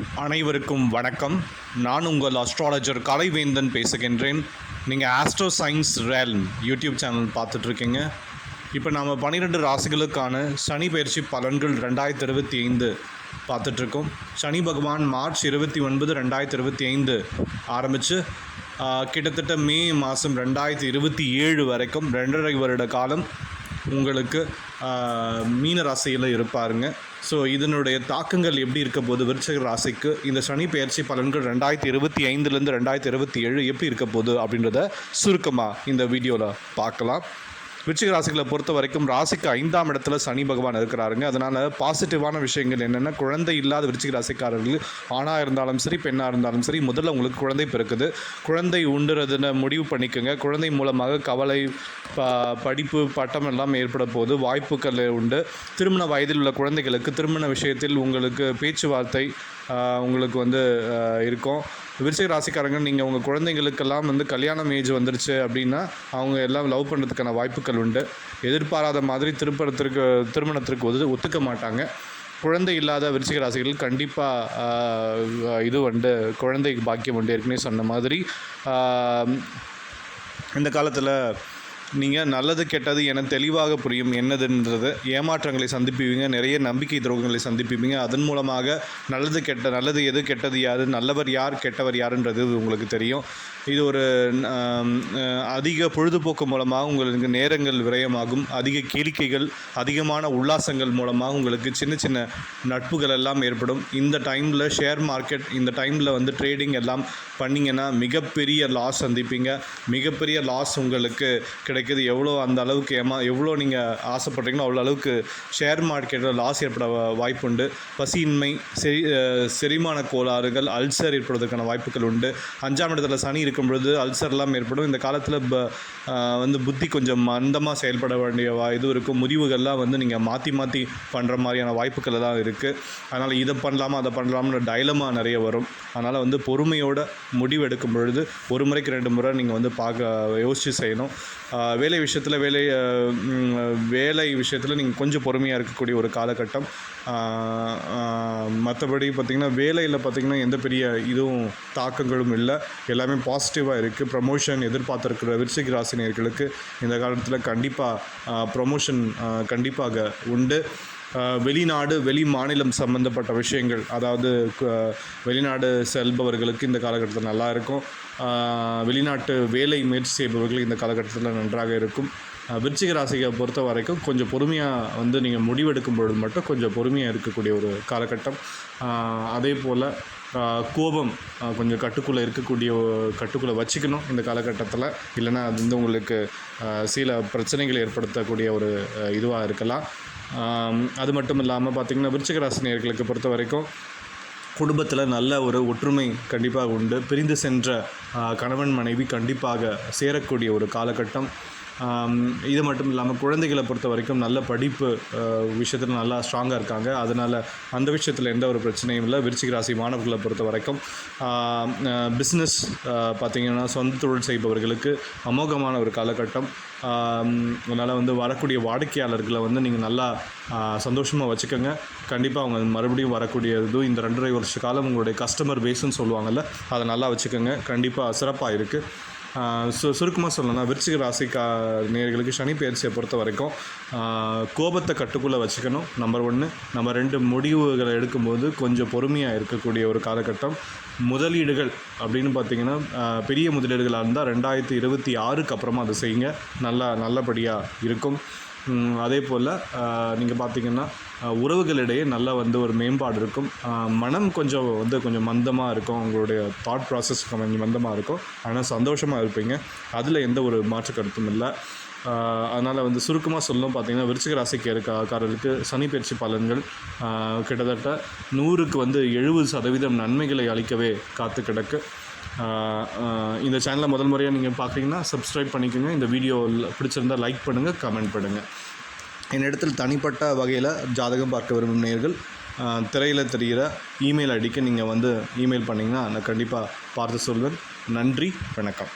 அனைவருக்கும் வணக்கம். நான் உங்கள் அஸ்ட்ராலஜர் கலைவேந்தன் பேசுகின்றேன். நீங்கள் ஆஸ்ட்ரோ சயின்ஸ் ரேல்ம் யூடியூப் சேனல் பார்த்துட்ருக்கீங்க. இப்போ நாம் 12 ராசிகளுக்கான சனி பயிற்சி பலன்கள் 2025 பார்த்துட்ருக்கோம். சனி பகவான் மார்ச் 29, 2025 ஆரம்பித்து கிட்டத்தட்ட மே மாதம் 2027 வரைக்கும் 2.5 வருட காலம் உங்களுக்கு மீன ராசியில் இருப்பாருங்க. ஸோ இதனுடைய தாக்கங்கள் எப்படி இருக்க போது விருச்சிக ராசிக்கு இந்த சனி பெயர்ச்சி பலன்கள் 2025லேருந்து 2027 எப்படி இருக்க போகுது அப்படின்றத சுருக்கமாக இந்த வீடியோவில் பார்க்கலாம். விருச்சிக ராசிகளை பொறுத்த வரைக்கும் ராசிக்கு 5ஆம் இடத்துல சனி பகவான் இருக்கிறாருங்க. அதனால் பாசிட்டிவான விஷயங்கள் என்னென்னா, குழந்தை இல்லாத விருச்சிக ராசிக்காரர்கள் ஆணாக இருந்தாலும் சரி பெண்ணாக இருந்தாலும் சரி முதல்ல உங்களுக்கு குழந்தை பிறக்குது. குழந்தை உண்டுறதுன்னு முடிவு பண்ணிக்கோங்க. குழந்தை மூலமாக கவலை, படிப்பு, பட்டம் எல்லாம் ஏற்பட போது வாய்ப்புகள் உண்டு. திருமண வயதில் உள்ள குழந்தைகளுக்கு திருமண விஷயத்தில் உங்களுக்கு பேச்சுவார்த்தை உங்களுக்கு இருக்கும். விருச்சிக ராசிக்காரங்க நீங்கள் உங்கள் குழந்தைங்களுக்கெல்லாம் கல்யாணம் ஏஜ் வந்துருச்சு அப்படின்னா அவங்க எல்லாம் லவ் பண்ணுறதுக்கான வாய்ப்புகள் உண்டு. எதிர்பாராத மாதிரி திருமணத்திற்கு ஒத்துக்க மாட்டாங்க. குழந்தை இல்லாத விருச்சிக ராசிகள் கண்டிப்பாக குழந்தை பாக்கியம் உண்டு. ஏற்கனவே சொன்ன மாதிரி இந்த காலத்தில் நீங்கள் நல்லது கெட்டது என தெளிவாக புரியும் என்னதுன்றது. ஏமாற்றங்களை சந்திப்பீங்க, நிறைய நம்பிக்கை துரோகங்களை சந்திப்பீங்க. அதன் மூலமாக நல்லது எது கெட்டது யார், நல்லவர் யார் கெட்டவர் யாருன்றது உங்களுக்கு தெரியும். இது ஒரு அதிக பொழுதுபோக்கு மூலமாக உங்களுக்கு நேரங்கள் விரயமாகும். அதிக கேளிக்கைகள், அதிகமான உல்லாசங்கள் மூலமாக உங்களுக்கு சின்ன சின்ன நட்புகள் எல்லாம் ஏற்படும். இந்த டைமில் ஷேர் மார்க்கெட், இந்த டைமில் ட்ரேடிங் எல்லாம் பண்ணிங்கன்னா மிகப்பெரிய லாஸ் சந்திப்பீங்க. மிகப்பெரிய லாஸ் உங்களுக்கு கிடைக்குது. அந்த அளவுக்கு எவ்வளோ நீங்கள் ஆசைப்படுறீங்களோ அவ்வளோ அளவுக்கு ஷேர் மார்க்கெட்டில் லாஸ் ஏற்பட வாய்ப்புண்டு. பசியின்மை, செரிமான கோளாறுகள், அல்சர் ஏற்படுவதற்கான வாய்ப்புகள் உண்டு. 5ஆம் இடத்துல சனி இருக்கும் பொழுது அல்சர்லாம் ஏற்படும். இந்த காலத்தில் புத்தி கொஞ்சம் மந்தமாக செயல்பட வேண்டிய இது இருக்கும். முடிவுகள்லாம் நீங்கள் மாற்றி பண்ணுற மாதிரியான வாய்ப்புகள் தான் இருக்குது. அதனால் இதை பண்ணலாமா அதை பண்ணலாம்னு டைலமா நிறைய வரும். அதனால் பொறுமையோட முடிவு எடுக்கும் பொழுது ஒரு முறைக்கு 2 முறை நீங்கள் யோசித்து செய்யணும். வேலை விஷயத்தில் நீங்கள் கொஞ்சம் பொறுமையாக இருக்கக்கூடிய ஒரு காலகட்டம். மற்றபடி பார்த்திங்கன்னா வேலையில் பார்த்திங்கன்னா எந்த பெரிய இதுவும் தாக்கங்களும் இல்லை. எல்லாமே பாசிட்டிவாக இருக்குது. ப்ரமோஷன் எதிர்பார்த்துருக்கிற விருச்சிக ராசினியர்களுக்கு இந்த காலத்தில் கண்டிப்பாக ப்ரமோஷன் கண்டிப்பாக உண்டு. வெளிநாடு, வெளி மாநிலம் சம்பந்தப்பட்ட விஷயங்கள், அதாவது வெளிநாடு செல்பவர்களுக்கு இந்த காலகட்டத்தில் நல்லா இருக்கும். வெளிநாட்டு வேலை முயற்சி செய்பவர்களுக்கு இந்த காலகட்டத்தில் நன்றாக இருக்கும். விருச்சிக ராசியை பொறுத்த வரைக்கும் கொஞ்சம் பொறுமையாக நீங்கள் முடிவெடுக்கும் பொழுது மட்டும் கொஞ்சம் பொறுமையாக இருக்கக்கூடிய ஒரு காலகட்டம். அதே போல் கோபம் கொஞ்சம் கட்டுக்குள்ளே வச்சுக்கணும் இந்த காலகட்டத்தில். இல்லைன்னா அது உங்களுக்கு சில பிரச்சனைகளை ஏற்படுத்தக்கூடிய ஒரு இதுவாக இருக்கலாம். அது மட்டும் இல்லாமல் பார்த்திங்கன்னா விருச்சிக ராசினியர்களுக்கு பொறுத்த வரைக்கும் குடும்பத்தில் நல்ல ஒரு ஒற்றுமை கண்டிப்பாக உண்டு. பிரிந்து சென்ற கணவன் மனைவி கண்டிப்பாக சேரக்கூடிய ஒரு காலகட்டம். இது மட்டும் இல்லாமல் குழந்தைகளை பொறுத்த வரைக்கும் நல்ல படிப்பு விஷயத்தில் நல்லா ஸ்ட்ராங்காக இருக்காங்க. அதனால் அந்த விஷயத்தில் எந்த ஒரு பிரச்சனையும் இல்லை. விருச்சிக ராசி மாணவர்களை பொறுத்த வரைக்கும் பிஸ்னஸ் பார்த்திங்கன்னா சொந்த தொழில் செய்பவர்களுக்கு அமோகமான ஒரு காலகட்டம். அதனால் வரக்கூடிய வாடிக்கையாளர்களை நீங்கள் நல்லா சந்தோஷமாக வச்சுக்கோங்க. கண்டிப்பாக அவங்க மறுபடியும் வரக்கூடியது இந்த 2.5 வருஷ காலம் உங்களுடைய கஸ்டமர் பேஸுன்னு சொல்லுவாங்கள்ல, அதை நல்லா வச்சுக்கோங்க. கண்டிப்பாக சிறப்பாக இருக்குது. சுருக்கமாக சொல்லணும்னா விருச்சிக ராசிக்கா நேயர்களுக்கு சனி பெயர்ச்சியை பொறுத்த வரைக்கும் கோபத்தை கட்டுக்குள்ளே வச்சுக்கணும். நம்பர் 1. நம்பர் 2, முடிவுகளை எடுக்கும்போது கொஞ்சம் பொறுமையாக இருக்கக்கூடிய ஒரு காலகட்டம். முதலீடுகள் அப்படின்னு பார்த்திங்கன்னா பெரிய முதலீடுகளாக இருந்தால் 2026க்கு அப்புறமா அதை செய்யுங்க. நல்லபடியாக இருக்கும். அதே போல் நீங்கள் பார்த்திங்கன்னா உறவுகளிடையே நல்லா ஒரு மேம்பாடு இருக்கும். மனம் கொஞ்சம் மந்தமாக இருக்கும். உங்களுடைய தாட் ப்ராசஸ் கொஞ்சம் மந்தமாக இருக்கும். ஆனால் சந்தோஷமாக இருப்பீங்க. அதில் எந்த ஒரு மாற்று கருத்தும் இல்லை. அதனால் சுருக்கமாக சொல்லணும் பார்த்திங்கன்னா விருச்சிக ராசிக்கு இருக்காரர்களுக்கு சனி பயிற்சி பலன்கள் கிட்டத்தட்ட 100க்கு 70% நன்மைகளை அளிக்கவே காத்து கிடக்கு. இந்த சேனலை முதல் முறையாக நீங்கள் பார்க்குறீங்கன்னா சப்ஸ்கிரைப் பண்ணிக்கோங்க. இந்த வீடியோ பிடிச்சிருந்தால் லைக் பண்ணுங்கள், கமெண்ட் பண்ணுங்கள். என்னிடத்தில் தனிப்பட்ட வகையில் ஜாதகம் பார்க்க விரும்பும் நேயர்கள் திரையில் தெரிகிற இமெயில் ஐடிக்கு நீங்கள் இமெயில் பண்ணிங்கன்னா நான் கண்டிப்பாக பார்த்து சொல்வேன். நன்றி, வணக்கம்.